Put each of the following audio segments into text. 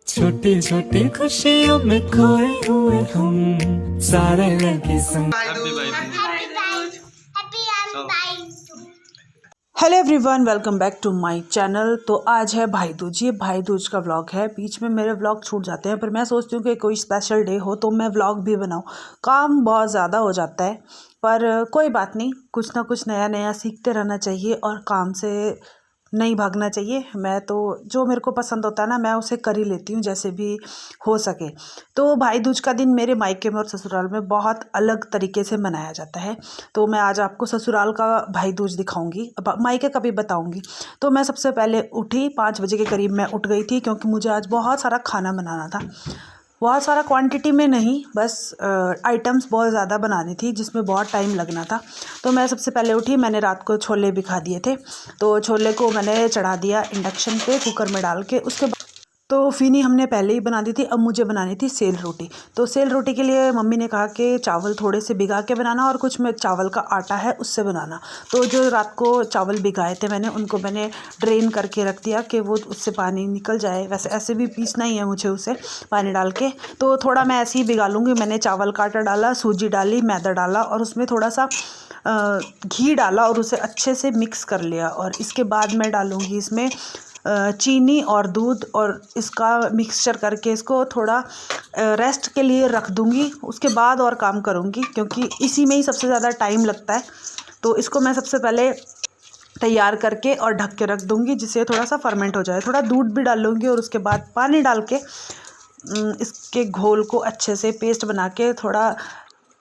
छोटी छोटी खुशियों में खोए हुए हम सारे लगे संग। Hello everyone, welcome back to my channel. तो आज है भाई दूज। ये भाई दूज का व्लॉग है। बीच में मेरे व्लॉग छूट जाते हैं, पर मैं सोचती हूँ कि कोई स्पेशल डे हो तो मैं व्लॉग भी बनाऊँ। काम बहुत ज़्यादा हो जाता है, पर कोई बात नहीं, कुछ ना कुछ नया नया सीखते रहना चाहिए और काम से नहीं भागना चाहिए। मैं तो जो मेरे को पसंद होता है ना, मैं उसे कर ही लेती हूँ जैसे भी हो सके। तो भाई दूज का दिन मेरे मायके में और ससुराल में बहुत अलग तरीके से मनाया जाता है। तो मैं आज आपको ससुराल का भाई दूज दिखाऊंगी, मायके का भी बताऊंगी। तो मैं सबसे पहले उठी 5 बजे के करीब मैं उठ गई थी, क्योंकि मुझे आज बहुत सारा खाना बनाना था। बहुत सारा क्वांटिटी में नहीं, बस आइटम्स बहुत ज़्यादा बनानी थी जिसमें बहुत टाइम लगना था। तो मैं सबसे पहले उठी, मैंने रात को छोले भिगा दिए थे, तो छोले को मैंने चढ़ा दिया इंडक्शन पे कुकर में डाल के। उसके बाद तो फ़िनी हमने पहले ही बना दी थी। अब मुझे बनानी थी सेल रोटी। तो सेल रोटी के लिए मम्मी ने कहा कि चावल थोड़े से भिगा के बनाना और कुछ में चावल का आटा है उससे बनाना। तो जो रात को चावल भिगाए थे उनको मैंने ड्रेन करके रख दिया कि वो उससे पानी निकल जाए। वैसे ऐसे भी पीसना ही है मुझे उसे पानी डाल के। तो थोड़ा मैं ऐसे ही भिगा लूँगी। मैंने चावल का आटा डाला, सूजी डाली, मैदा डाला और उसमें थोड़ा सा घी डाला और उसे अच्छे से मिक्स कर लिया। और इसके बाद मैं डालूँगी इसमें चीनी और दूध, और इसका मिक्सचर करके इसको थोड़ा रेस्ट के लिए रख दूँगी। उसके बाद और काम करूँगी, क्योंकि इसी में ही सबसे ज़्यादा टाइम लगता है। तो इसको मैं सबसे पहले तैयार करके और ढक के रख दूँगी, जिससे थोड़ा सा फर्मेंट हो जाए। थोड़ा दूध भी डालूँगी और उसके बाद पानी डाल के इसके घोल को अच्छे से पेस्ट बना के, थोड़ा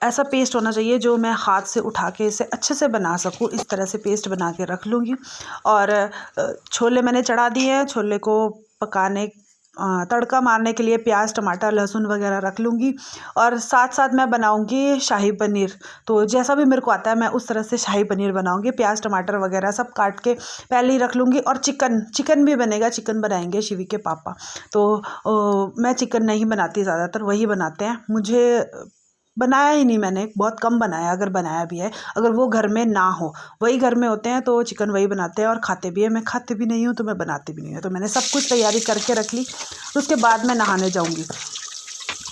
ऐसा पेस्ट होना चाहिए जो मैं हाथ से उठा के इसे अच्छे से बना सकूँ। इस तरह से पेस्ट बना के रख लूँगी। और छोले मैंने चढ़ा दिए हैं। छोले को पकाने तड़का मारने के लिए प्याज, टमाटर, लहसुन वगैरह रख लूँगी। और साथ साथ मैं बनाऊँगी शाही पनीर। तो जैसा भी मेरे को आता है मैं उस तरह से शाही पनीर बनाऊँगी। प्याज, टमाटर वगैरह सब काट के पहले ही रख लूँगी। और चिकन भी बनेगा, चिकन बनाएंगे शिवी के पापा। तो मैं चिकन नहीं बनाती, ज़्यादातर वही बनाते हैं। मुझे बनाया ही नहीं, मैंने बहुत कम बनाया, अगर बनाया भी है, अगर वो घर में ना हो, वही घर में होते हैं तो चिकन वही बनाते हैं और खाते भी है। मैं खाते भी नहीं हूँ तो मैं बनाती भी नहीं हूँ। तो मैंने सब कुछ तैयारी करके रख ली। उसके बाद मैं नहाने जाऊँगी।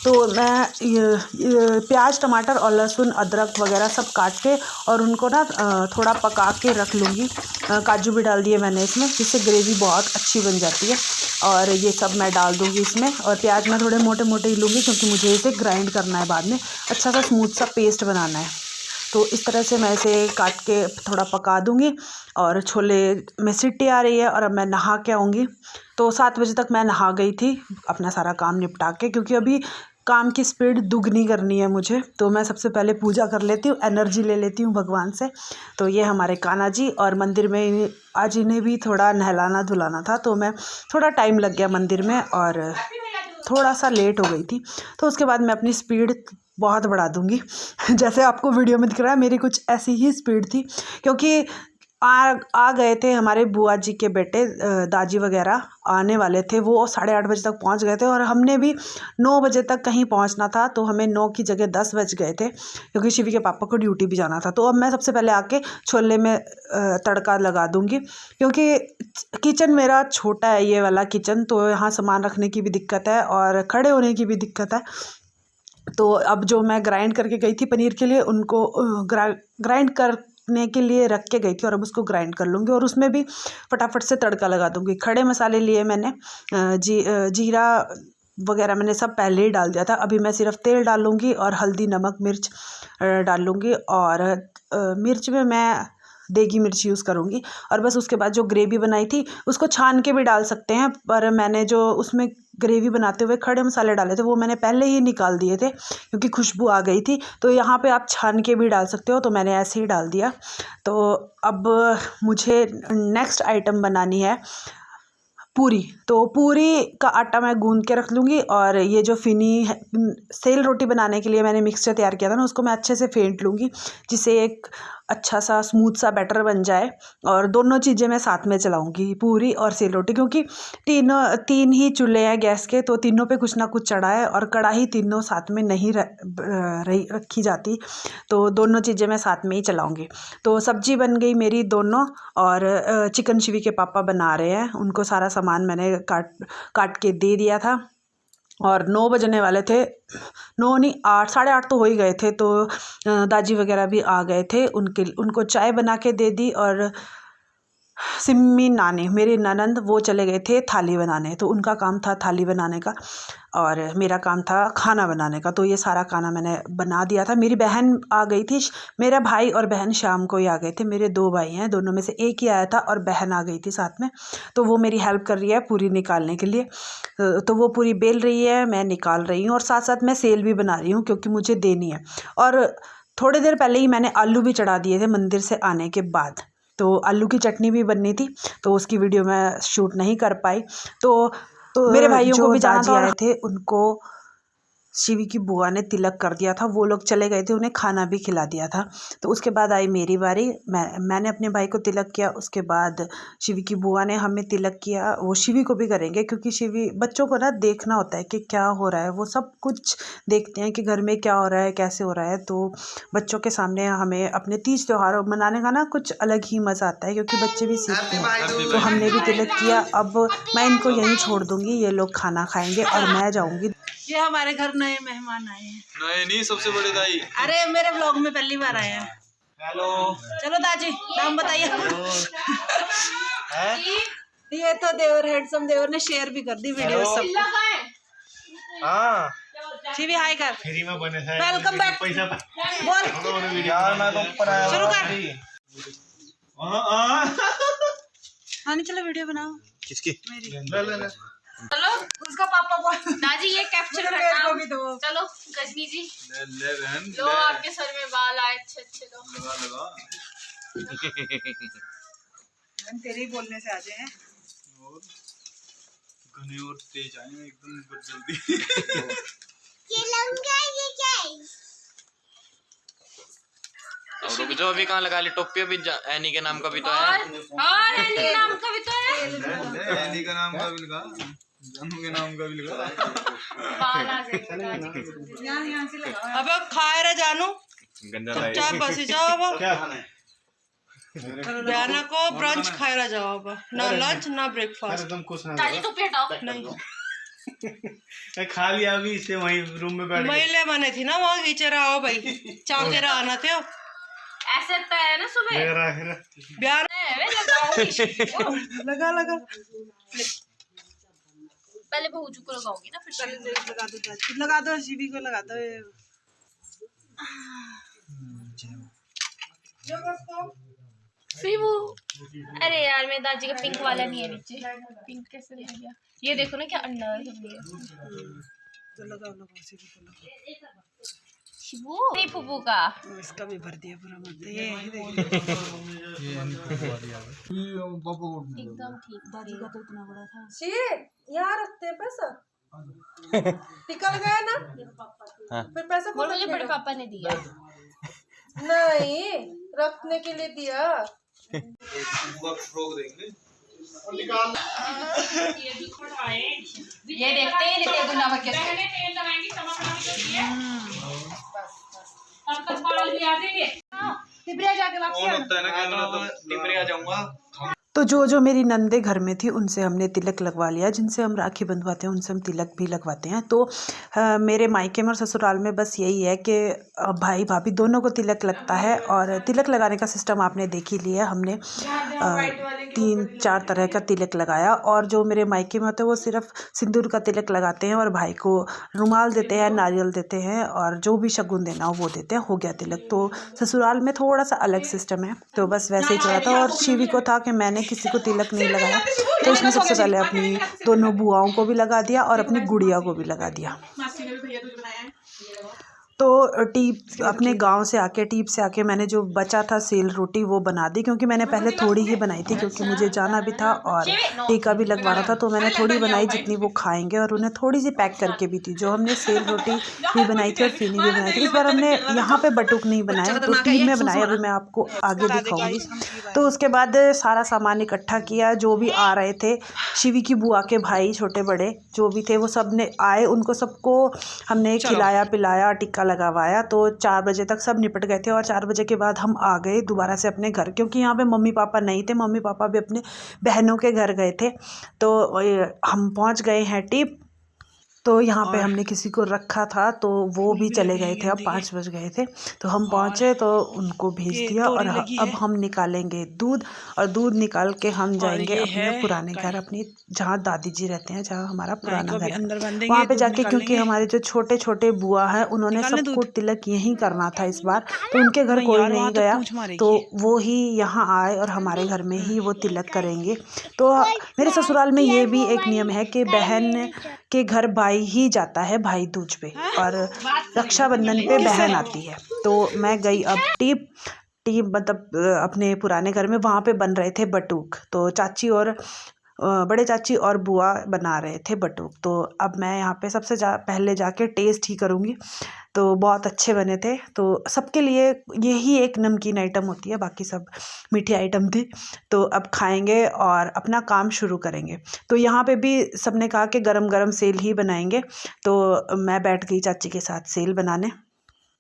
तो मैं ये प्याज, टमाटर और लहसुन, अदरक वगैरह सब काट के और उनको ना थोड़ा पका के रख लूँगी। काजू भी डाल दिए मैंने इसमें, जिससे ग्रेवी बहुत अच्छी बन जाती है। और ये सब मैं डाल दूँगी इसमें। और प्याज मैं थोड़े मोटे मोटे ही लूँगी, क्योंकि मुझे इसे ग्राइंड करना है बाद में, अच्छा सा स्मूथ सा पेस्ट बनाना है। तो इस तरह से मैं इसे काट के थोड़ा पका दूँगी। और छोले में सीटी आ रही है और अब मैं नहा के आऊँगी। तो 7 बजे तक मैं नहा गई थी अपना सारा काम निपटा के, क्योंकि अभी काम की स्पीड दुगनी करनी है मुझे। तो मैं सबसे पहले पूजा कर लेती हूँ, एनर्जी ले लेती हूँ भगवान से। तो ये हमारे कान्हा जी, और मंदिर में आज इन्हें भी थोड़ा नहलाना धुलाना था, तो मैं थोड़ा टाइम लग गया मंदिर में और थोड़ा सा लेट हो गई थी। तो उसके बाद मैं अपनी स्पीड बहुत बढ़ा दूँगी। जैसे आपको वीडियो में दिख रहा है, मेरी कुछ ऐसी ही स्पीड थी, क्योंकि आ गए थे हमारे बुआ जी के बेटे, दाजी वगैरह आने वाले थे। वो 8:30 बजे तक पहुंच गए थे और हमने भी 9 बजे तक कहीं पहुंचना था। तो हमें 9 की जगह 10 बज गए थे, क्योंकि शिवी के पापा को ड्यूटी भी जाना था। तो अब मैं सबसे पहले आके छोले में तड़का लगा दूंगी, क्योंकि किचन मेरा छोटा है, ये वाला किचन, तो यहाँ सामान रखने की भी दिक्कत है और खड़े होने की भी दिक्कत है। तो अब जो मैं ग्राइंड करके गई थी पनीर के लिए, उनको ग्राइंड करने के लिए रख के गई थी, और अब उसको ग्राइंड कर लूँगी और उसमें भी फटाफट से तड़का लगा दूँगी। खड़े मसाले लिए मैंने, जीरा वगैरह मैंने सब पहले ही डाल दिया था। अभी मैं सिर्फ तेल डालूँगी और हल्दी, नमक, मिर्च डाल लूँगी। और मिर्च में मैं देगी मिर्च यूज़ करूँगी। और बस उसके बाद जो ग्रेवी बनाई थी उसको छान के भी डाल सकते हैं, पर मैंने जो उसमें ग्रेवी बनाते हुए खड़े मसाले डाले थे वो मैंने पहले ही निकाल दिए थे, क्योंकि खुशबू आ गई थी। तो यहाँ पे आप छान के भी डाल सकते हो, तो मैंने ऐसे ही डाल दिया। तो अब मुझे नेक्स्ट आइटम बनानी है पूरी। तो पूरी का आटा मैं गूंद के रख लूँगी। और ये जो फिनी है, सेल रोटी बनाने के लिए मैंने मिक्सचर तैयार किया था ना, उसको मैं अच्छे से फेंट लूँगी, जिससे एक अच्छा सा स्मूथ सा बैटर बन जाए। और दोनों चीज़ें मैं साथ में चलाऊँगी, पूरी और सेल रोटी, क्योंकि तीन ही चूल्हे हैं गैस के, तो तीनों पे कुछ ना कुछ चढ़ा है और कढ़ाई तीनों साथ में नहीं रखी जाती। तो दोनों चीज़ें मैं साथ में ही चलाऊँगी। तो सब्जी बन गई मेरी दोनों। और चिकन शिवी के पापा बना रहे हैं, उनको सारा सामान मैंने काट के दे दिया था। और 9 बजने वाले थे, 9 नहीं 8, 8:30 तो हो ही गए थे। तो दाजी वगैरह भी आ गए थे, उनको चाय बना के दे दी। और सिम्मी नानी मेरी ननंद वो चले गए थे थाली बनाने, तो उनका काम था थाली बनाने का और मेरा काम था खाना बनाने का। तो ये सारा खाना मैंने बना दिया था। मेरी बहन आ गई थी, मेरा भाई और बहन शाम को ही आ गए थे। मेरे 2 भाई हैं, दोनों में से एक ही आया था और बहन आ गई थी साथ में। तो वो मेरी हेल्प कर रही है पूरी निकालने के लिए। तो वो पूरी बेल रही है, मैं निकाल रही हूँ और साथ साथ मैं सेल भी बना रही हूँ क्योंकि मुझे देनी है। और थोड़ी देर पहले ही मैंने आलू भी चढ़ा दिए थे मंदिर से आने के बाद। तो आलू की चटनी भी बननी थी, तो उसकी वीडियो मैं शूट नहीं कर पाई। तो मेरे भाइयों को भी जाना था, आए थे उनको शिवी की बुआ ने तिलक कर दिया था। वो लोग चले गए थे, उन्हें खाना भी खिला दिया था। तो उसके बाद आई मेरी बारी, मैंने अपने भाई को तिलक किया। उसके बाद शिवी की बुआ ने हमें तिलक किया। वो शिवी को भी करेंगे क्योंकि शिवी बच्चों को ना देखना होता है कि क्या हो रहा है, वो सब कुछ देखते हैं कि घर में क्या हो रहा है, कैसे हो रहा है। तो बच्चों के सामने हमें अपने तीज त्यौहार मनाने का ना कुछ अलग ही मज़ा आता है क्योंकि बच्चे भी सीखते हैं। तो हमने भी तिलक किया। अब मैं इनको यहीं छोड़ दूँगी, ये लोग खाना खाएँगे और मैं जाऊँगी। ये हमारे घर नए मेहमान आए हैं। नए नहीं, सबसे बड़े दाई। अरे मेरे व्लॉग में पहली बार आए हैं। हेलो। चलो दादी नाम बताइए। ये तो देवर, हैंडसम देवर ने शेयर भी कर दी वीडियो सब। हाँ शिवी हाय कर। फ्री में बने थे। Welcome back. पैसा बोल यार मैं तो ऊपर आया शुरू कर। हाँ नहीं चलो वीडियो बनाओ। किसकी? मेरी। चलो उसका पापा बोल। दादी ये कैप्चर करना। चलो गजनी जी ले बहन लो, आपके सर में बाल आए अच्छे अच्छे लो। लगा तेरे ही बोलने से आ जाए हैं। और घने और तेज आए एकदम जल्दी। और रुक जाओ, अभी कहाँ लगा ली टोपी? अभी एनी के नाम का भी तो है। और एनी के नाम का भी तो है। एनी का नाम का भी लगा, जानू के नाम का भी लगा। बाल आ जाएगा। यहाँ से लगाओ। अब खाए रहे जानू चुपचाप बस जाओ। अब क्या खाना है? बयाना को ब्रंच खाए रह जाओ। अब ना लंच ना ब्रेकफास्ट। तुम कुछ ना दादी टोपी हटाओ। नहीं खा लिया अभी, इसे वहीं रूम में बैठ महिले बने थी ना वहाँ नीचे रहो भाई, चाके रहा आना थे। ऐसे तो है ना सुबह ब्याह लगा लगा पहले भौजू को लगाऊंगी ना, फिर लगा दो शिवी को लगा दो। फिर वो अरे यार मेरे दादी का पिंक वाला नहीं है नीचे। पिंक कैसे रह गया? ये देखो ना क्या अंडा है। तो लगाओ शिवी को लगाओ। वो नहीं फुफू का, इसका भी भर दिया पूरा मत। ये एकदम ठीक। दादी का तो इतना बड़ा था। शीर यहाँ रखते हैं पैसा। निकल गया ना। हाँ। फिर पैसा बोल मुझे बड़े पापा ने दिया। नहीं रखने के लिए दिया। रोक देंगे। ये देखते हैं तेल लगाएंगे तब तक बाल भी आ जाएंगे। टिबरिया जाके वापस होता है ना कैमरा, तो टिबरिया जाऊंगा। तो जो मेरी नंदे घर में थी उनसे हमने तिलक लगवा लिया। जिनसे हम राखी बंधवाते हैं उनसे हम तिलक भी लगवाते हैं। तो मेरे मायके में और ससुराल में बस यही है कि भाई भाभी दोनों को तिलक लगता है। और तिलक लगाने का सिस्टम आपने देख ही लिया। हमने 3-4 तरह का तिलक लगाया। और जो मेरे मायके में होते हैं वो सिर्फ सिंदूर का तिलक लगाते हैं और भाई को रुमाल देते हैं, नारियल देते हैं और जो भी शगुन देना हो वो देते हैं। हो गया तिलक। तो ससुराल में थोड़ा सा अलग सिस्टम है। तो बस वैसे ही चला था। और शिवी को था कि मैंने किसी को तिलक नहीं लगाया, तो इसने सबसे पहले अपनी दोनों बुआओं को भी लगा दिया और अपनी गुड़िया को भी लगा दिया। तो टीप अपने गांव से आके, टीप से आके मैंने जो बचा था सेल रोटी वो बना दी। क्योंकि मैंने पहले थोड़ी ही बनाई थी क्योंकि मुझे जाना भी था और टीका भी लगवाना था। तो मैंने थोड़ी बनाई जितनी वो खाएंगे और उन्हें थोड़ी सी पैक करके भी थी। जो हमने सेल रोटी भी बनाई थी और फीनी भी बनाई थी। इस बार हमने यहाँ पे बटुक नहीं बनाया, तो टीम में बनाया। अभी मैं आपको आगे दिखाऊंगी। तो उसके बाद सारा सामान इकट्ठा किया। जो भी आ रहे थे, शिवी की बुआ के भाई छोटे बड़े जो भी थे वो सब ने आए। उनको सबको हमने खिलाया पिलाया, टिक्का लगवाया। तो 4 बजे तक सब निपट गए थे। और 4 बजे के बाद हम आ गए दोबारा से अपने घर, क्योंकि यहाँ पे मम्मी पापा नहीं थे। मम्मी पापा भी अपने बहनों के घर गए थे। तो हम पहुँच गए हैं टिप। तो यहाँ पे हमने किसी को रखा था तो वो भी चले गए थे, अब 5 बज गए थे। तो हम पहुँचे तो उनको भेज दिया और अब हम निकालेंगे दूध, और दूध निकाल के हम जाएंगे अपने पुराने घर, अपनी जहाँ दादी जी रहते हैं, जहाँ हमारा पुराना घर है। वहाँ पे जाके क्योंकि हमारे जो छोटे छोटे बुआ हैं उन्होंने सबको तिलक यहीं करना था इस बार, तो उनके घर कोई नहीं गया, तो वो ही यहाँ आए और हमारे घर में ही वो तिलक करेंगे। तो मेरे ससुराल में ये भी एक नियम है कि बहन के घर भाई ही जाता है भाई दूज पे, और रक्षाबंधन पे बहन आती है। तो मैं गई अब टीप मतलब अपने पुराने घर में, वहाँ पे बन रहे थे बटूक, तो चाची और बड़े चाची और बुआ बना रहे थे बटूक। तो अब मैं यहाँ पे सबसे पहले जाके टेस्ट ही करूँगी। तो बहुत अच्छे बने थे, तो सबके लिए यही एक नमकीन आइटम होती है, बाकी सब मीठी आइटम थी। तो अब खाएंगे और अपना काम शुरू करेंगे। तो यहाँ पे भी सबने कहा कि गरम गरम सेल ही बनाएंगे, तो मैं बैठ गई चाची के साथ सेल बनाने।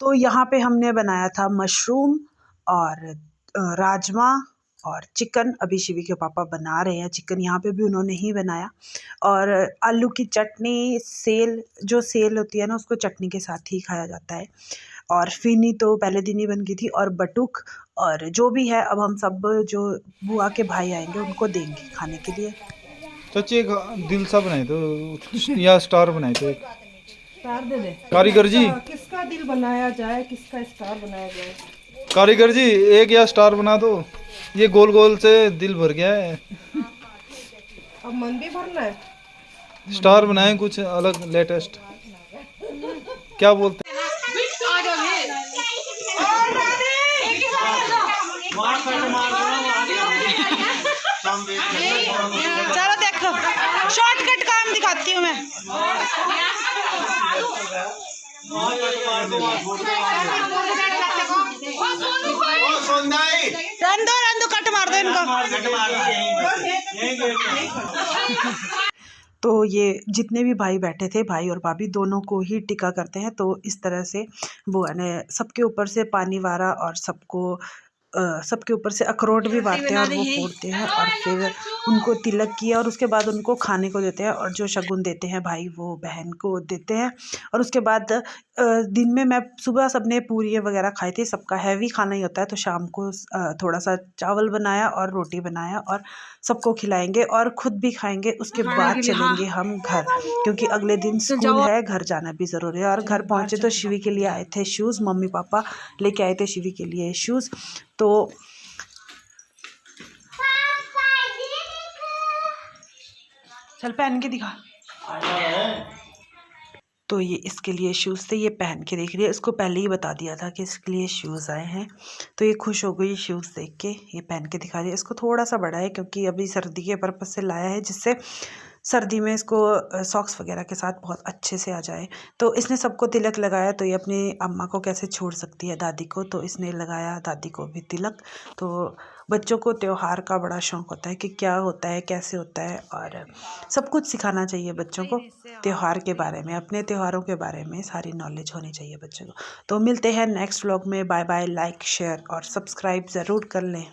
तो यहाँ पे हमने बनाया था मशरूम और राजमा और चिकन। अभी शिवी के पापा बना रहे हैं चिकन, यहाँ पे भी उन्होंने ही बनाया। और आलू की चटनी, जो सेल होती है ना, उसको चटनी के साथ ही खाया जाता है। और फिनी तो पहले दिन ही बन गई थी, और बटुक और जो भी है, अब हम सब जो बुआ के भाई आएंगे उनको देंगे खाने के लिए। चाची एक दिल सा बनाए तो या स्टार बनाए तो एक स्टार दे दे कारीगर जी, किसका दिल बनाया जाए, किसका स्टार बनाया जाए। कारीगर जी एक या स्टार बना दो, ये गोल गोल से दिल भर गया है। अब मन भी भरना है, स्टार बनाए कुछ अलग लेटेस्ट, क्या बोलते हैं? चलो देखो शॉर्टकट काम दिखाती हूँ मैं। रंदो कट मार दो इनको। तो ये जितने भी भाई बैठे थे, भाई और भाभी दोनों को ही टिक्का करते हैं। तो इस तरह से बुआ ने सबके ऊपर से पानी वारा और सबके ऊपर से अखरोट भी बांटते हैं और वो फोड़ते हैं, और फिर उनको तिलक किया और उसके बाद उनको खाने को देते हैं। और जो शगुन देते हैं भाई वो बहन को देते हैं। और उसके बाद दिन में मैं सुबह सबने पूरी वगैरह खाई थी, सबका हैवी खाना ही होता है, तो शाम को थोड़ा सा चावल बनाया और रोटी बनाया और सबको खिलाएंगे और खुद भी खाएंगे। उसके बाद चलेंगे हम घर, क्योंकि अगले दिन स्कूल है, घर जाना भी ज़रूरी है। और घर पहुँचे तो शिवी के लिए आए थे शूज़, मम्मी पापा लेके आए थे शिवी के लिए शूज़। तो चल पहन के दिखा। तो ये इसके लिए शूज़ थे, ये पहन के देख रही है। इसको पहले ही बता दिया था कि इसके लिए शूज़ आए हैं, तो ये खुश हो गई शूज़ देख के। ये पहन के दिखा रही है। इसको थोड़ा सा बड़ा है क्योंकि अभी सर्दी के पर्पज़ से लाया है, जिससे सर्दी में इसको सॉक्स वगैरह के साथ बहुत अच्छे से आ जाए। तो इसने सबको तिलक लगाया, तो ये अपनी अम्मा को कैसे छोड़ सकती है, दादी को, तो इसने लगाया दादी को भी तिलक। तो बच्चों को त्यौहार का बड़ा शौक़ होता है कि क्या होता है, कैसे होता है, और सब कुछ सिखाना चाहिए बच्चों को त्यौहार के बारे में, अपने त्योहारों के बारे में सारी नॉलेज होनी चाहिए बच्चों को। तो मिलते हैं नेक्स्ट व्लॉग में। Bye bye. लाइक, शेयर और सब्सक्राइब ज़रूर कर लें।